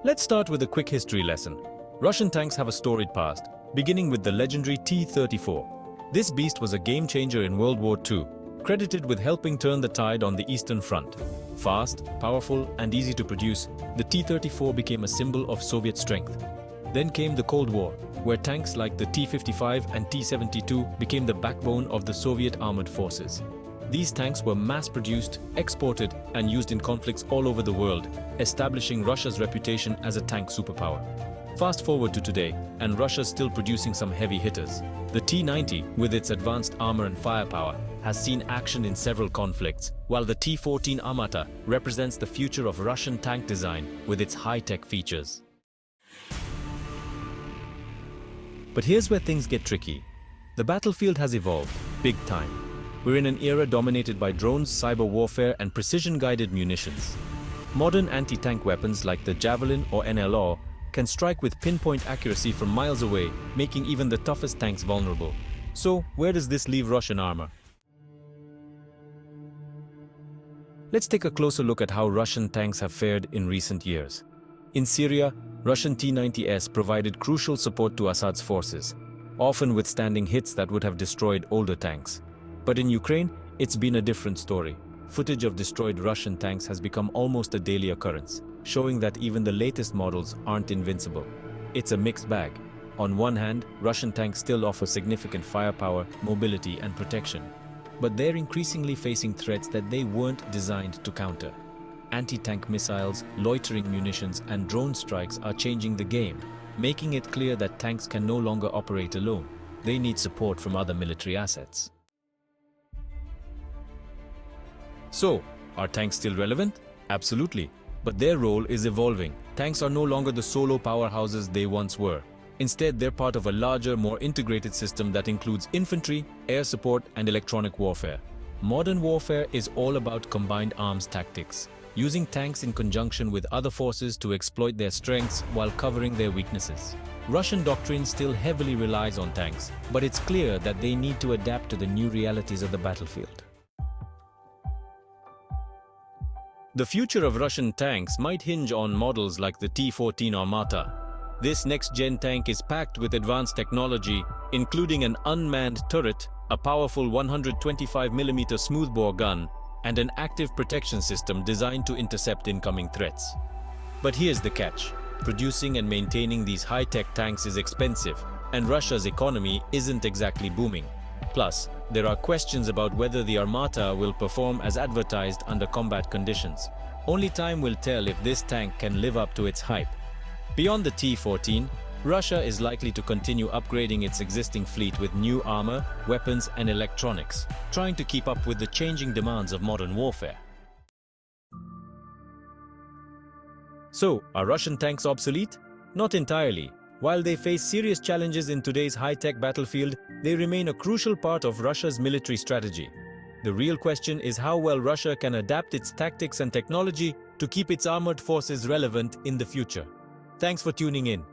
Let's start with a quick history lesson. Russian tanks have a storied past, beginning with the legendary T-34. This beast was a game-changer in World War II, credited with helping turn the tide on the Eastern Front. Fast, powerful, and easy to produce, the T-34 became a symbol of Soviet strength. Then came the Cold War, where tanks like the T-55 and T-72 became the backbone of the Soviet armored forces. These tanks were mass-produced, exported, and used in conflicts all over the world, establishing Russia's reputation as a tank superpower. Fast forward to today, and Russia's still producing some heavy hitters. The T-90, with its advanced armor and firepower, has seen action in several conflicts, while the T-14 Armata represents the future of Russian tank design with its high-tech features. But here's where things get tricky. The battlefield has evolved, big time. We're in an era dominated by drones, cyber warfare, and precision-guided munitions. Modern anti-tank weapons like the Javelin or NLR can strike with pinpoint accuracy from miles away, making even the toughest tanks vulnerable. So, where does this leave Russian armor? Let's take a closer look at how Russian tanks have fared in recent years. In Syria, Russian T-90S provided crucial support to Assad's forces, often withstanding hits that would have destroyed older tanks. But in Ukraine, it's been a different story. Footage of destroyed Russian tanks has become almost a daily occurrence, showing that even the latest models aren't invincible. It's a mixed bag. On one hand, Russian tanks still offer significant firepower, mobility, and protection. But they're increasingly facing threats that they weren't designed to counter. Anti-tank missiles, loitering munitions, and drone strikes are changing the game, making it clear that tanks can no longer operate alone. They need support from other military assets. So, are tanks still relevant? Absolutely. But their role is evolving. Tanks are no longer the solo powerhouses they once were. Instead, they're part of a larger, more integrated system that includes infantry, air support, and electronic warfare. Modern warfare is all about combined arms tactics, using tanks in conjunction with other forces to exploit their strengths while covering their weaknesses. Russian doctrine still heavily relies on tanks, but it's clear that they need to adapt to the new realities of the battlefield. The future of Russian tanks might hinge on models like the T-14 Armata. This next-gen tank is packed with advanced technology, including an unmanned turret, a powerful 125mm smoothbore gun, and an active protection system designed to intercept incoming threats. But here's the catch. Producing and maintaining these high-tech tanks is expensive, and Russia's economy isn't exactly booming. Plus, there are questions about whether the Armata will perform as advertised under combat conditions. Only time will tell if this tank can live up to its hype. Beyond the T-14, Russia is likely to continue upgrading its existing fleet with new armor, weapons, and electronics, trying to keep up with the changing demands of modern warfare. So, are Russian tanks obsolete? Not entirely. While they face serious challenges in today's high-tech battlefield, they remain a crucial part of Russia's military strategy. The real question is how well Russia can adapt its tactics and technology to keep its armored forces relevant in the future. Thanks for tuning in.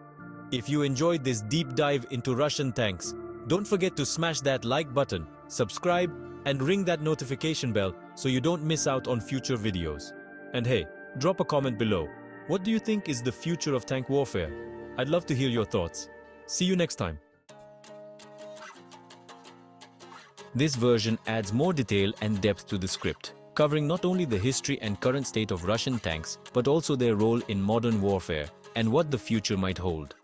If you enjoyed this deep dive into Russian tanks, don't forget to smash that like button, subscribe, and ring that notification bell so you don't miss out on future videos. And hey, drop a comment below. What do you think is the future of tank warfare? I'd love to hear your thoughts. See you next time. This version adds more detail and depth to the script, covering not only the history and current state of Russian tanks, but also their role in modern warfare and what the future might hold.